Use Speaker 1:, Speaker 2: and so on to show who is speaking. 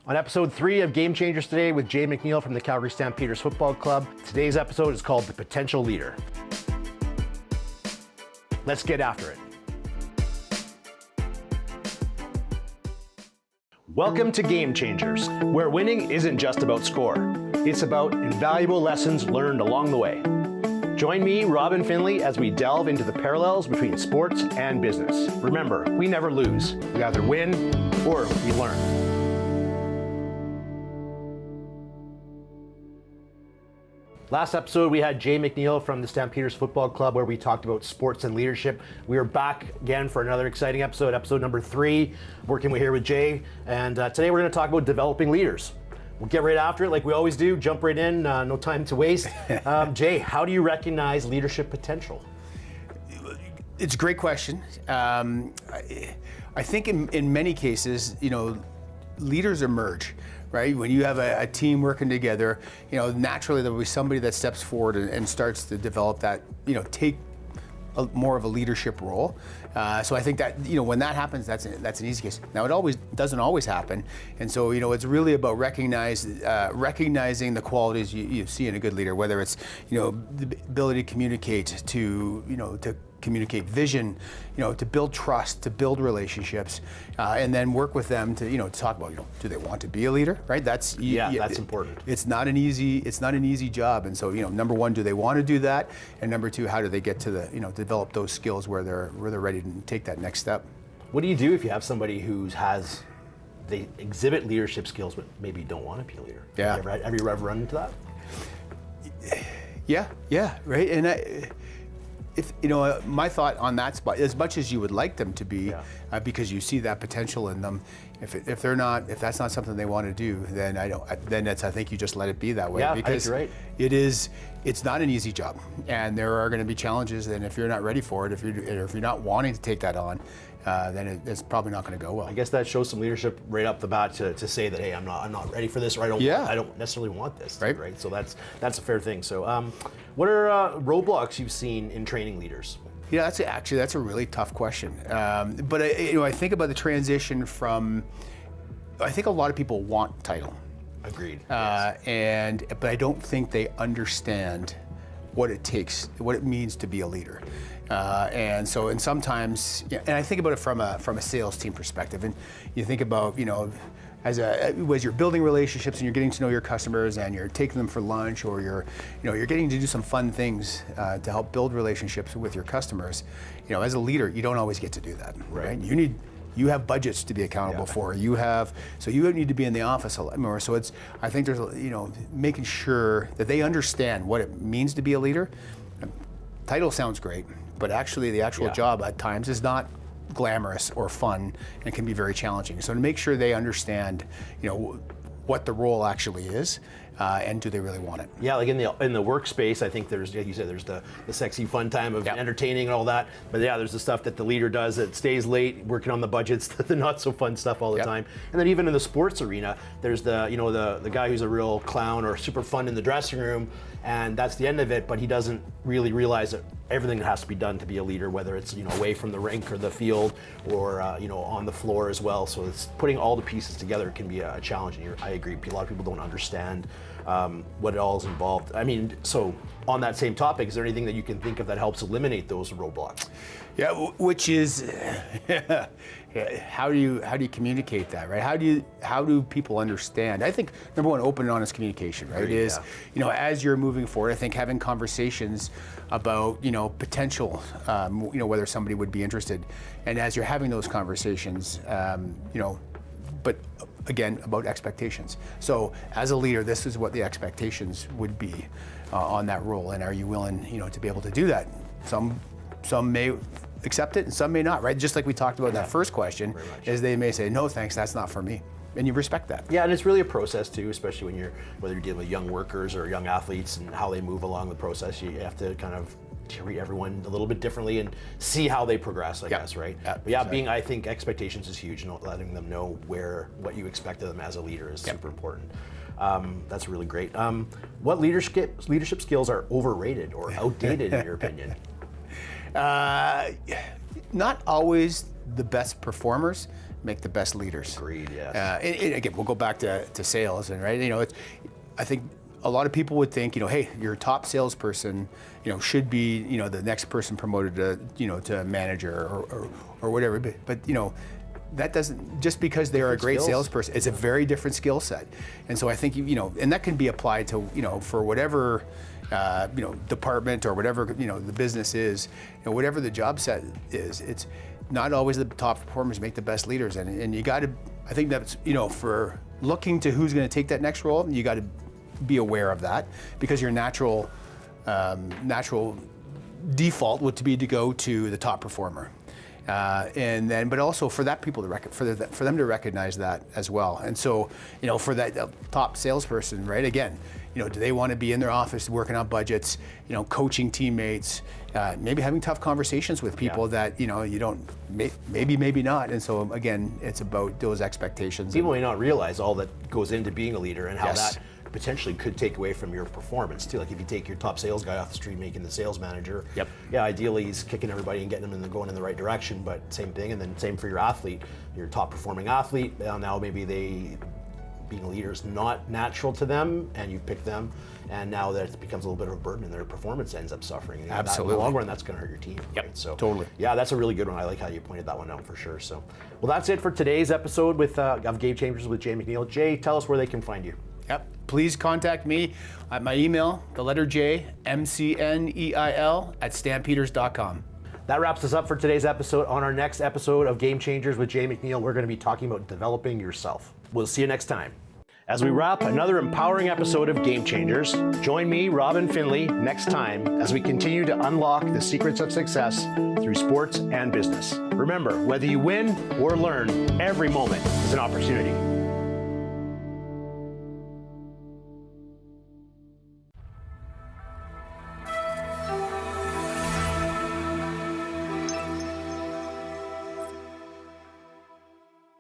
Speaker 1: On episode 3 of Game Changers today with Jay McNeil from the Calgary Stampeders Football Club, today's episode is called The Potential Leader. Let's get after it. Welcome to Game Changers, where winning isn't just about score. It's about invaluable lessons learned along the way. Join me, Robin Finley, as we delve into the parallels between sports and business. Remember, we never lose. We either win or we learn. Last episode, we had Jay McNeil from the Stampeders Football Club where we talked about sports and leadership. We are back again for another exciting episode number 3, working here with Jay. And today we're going to talk about developing leaders. We'll get right after it like we always do, jump right in, no time to waste. Jay, how do you recognize leadership potential?
Speaker 2: It's a great question. I think in many cases, leaders emerge. Right? When you have a team working together, naturally there will be somebody that steps forward and starts to develop that, take more of a leadership role. So I think that, when that happens, that's an easy case. Now it doesn't always happen. And so, it's really about recognizing the qualities you see in a good leader, whether it's, the ability to communicate, to communicate vision, to build trust, to build relationships, and then work with them to talk about, do they want to be a leader, right? That's
Speaker 1: important.
Speaker 2: It's not an easy job, and so number one, do they want to do that, and number two, how do they get to develop those skills where they're ready to take that next step?
Speaker 1: What do you do if you have somebody they exhibit leadership skills but maybe don't want to be a leader?
Speaker 2: Yeah.
Speaker 1: Have you ever run into that?
Speaker 2: Yeah, right, and if my thought on that spot, as much as you would like them to be, because you see that potential in them, if that's not something they want to do, then I think you just let it be that way.
Speaker 1: Yeah,
Speaker 2: because
Speaker 1: I think you're right.
Speaker 2: It's not an easy job, and there are going to be challenges. And if you're not ready for it, if you're not wanting to take that on, then it's probably not going to go well.
Speaker 1: I guess that shows some leadership right up the bat to say that, hey, I'm not ready for this, or I don't necessarily want this, right? So that's a fair thing. So what are roadblocks you've seen in training leaders?
Speaker 2: That's a really tough question. But I think about the transition from, I think a lot of people want title.
Speaker 1: Agreed.
Speaker 2: Yes. But I don't think they understand what it takes, what it means to be a leader. And sometimes, and I think about it from a sales team perspective, and you think about, as you're building relationships and you're getting to know your customers and you're taking them for lunch, or you're getting to do some fun things to help build relationships with your customers. As a leader, you don't always get to do that, right? You have budgets to be accountable for. So you need to be in the office a lot more. So I think there's, making sure that they understand what it means to be a leader. Title sounds great, but actually the actual job at times is not glamorous or fun, and can be very challenging. So to make sure they understand, what the role actually is, and do they really want it? Yeah,
Speaker 1: like in the workspace, I think there's, like you said, there's the sexy fun time of entertaining and all that. But there's the stuff that the leader does that stays late, working on the budgets, the not so fun stuff all the time. And then even in the sports arena, there's the guy who's a real clown or super fun in the dressing room, and that's the end of it. But he doesn't really realize that everything that has to be done to be a leader, whether it's away from the rink or the field, or on the floor as well. So it's putting all the pieces together can be a challenge. And I agree, a lot of people don't understand what it all is involved. I mean, so on that same topic, is there anything that you can think of that helps eliminate those roadblocks?
Speaker 2: Yeah, which is how do you communicate that, right? How do people understand? I think number one, open and honest communication, right? As you're moving forward, I think having conversations about potential, whether somebody would be interested, and as you're having those conversations, but again, about expectations. So as a leader, this is what the expectations would be on that role, and are you willing, to be able to do that? Some may accept it and some may not, right? Just like we talked about in that first question, is they may say, no thanks, that's not for me. And you respect that.
Speaker 1: Yeah, and it's really a process too, especially whether you're dealing with young workers or young athletes and how they move along the process. You have to kind of treat everyone a little bit differently and see how they progress, I guess, right? But I think expectations is huge, and letting them know what you expect of them as a leader is super important. That's really great. What leadership skills are overrated or outdated in your opinion?
Speaker 2: Not always the best performers, make the best leaders.
Speaker 1: Agreed, yes.
Speaker 2: And again, we'll go back to sales, and right, I think a lot of people would think, hey, your top salesperson, should be, the next person promoted to, to manager or whatever. But that doesn't, just because they're a great salesperson, it's a very different skill set. And so I think, and that can be applied to, for whatever, department or whatever, the business is, whatever the job set is, it's not always the top performers make the best leaders. And you got to, I think that's, for looking to who's going to take that next role, you got to be aware of that, because your natural default would be to go to the top performer. And then, but also for that people to for them to recognize that as well. And so, for that top salesperson, right? Again, do they want to be in their office working on budgets? Coaching teammates, maybe having tough conversations with people that you don't, maybe not. And so again, it's about those expectations.
Speaker 1: People may not realize all that goes into being a leader and how that potentially could take away from your performance too. Like if you take your top sales guy off the street, making the sales manager.
Speaker 2: Yep.
Speaker 1: Yeah, ideally he's kicking everybody and getting them going in the right direction, but same thing. And then same for your athlete, your top performing athlete. Now maybe being a leader is not natural to them, and you pick them, and now that it becomes a little bit of a burden, and their performance ends up suffering. And
Speaker 2: Absolutely.
Speaker 1: In the long run, that's going to hurt your team.
Speaker 2: Yep.
Speaker 1: Right? So
Speaker 2: totally.
Speaker 1: Yeah, that's a really good one. I like how you pointed that one out for sure. So, well, that's it for today's episode of Game Changers with Jay McNeil. Jay, tell us where they can find you.
Speaker 2: Yep. Please contact me at my email, the letter J, MCNEIL @stampeders.com.
Speaker 1: That wraps us up for today's episode. On our next episode of Game Changers with Jay McNeil, we're going to be talking about developing yourself. We'll see you next time. As we wrap another empowering episode of Game Changers, join me, Robin Finley, next time as we continue to unlock the secrets of success through sports and business. Remember, whether you win or learn, every moment is an opportunity.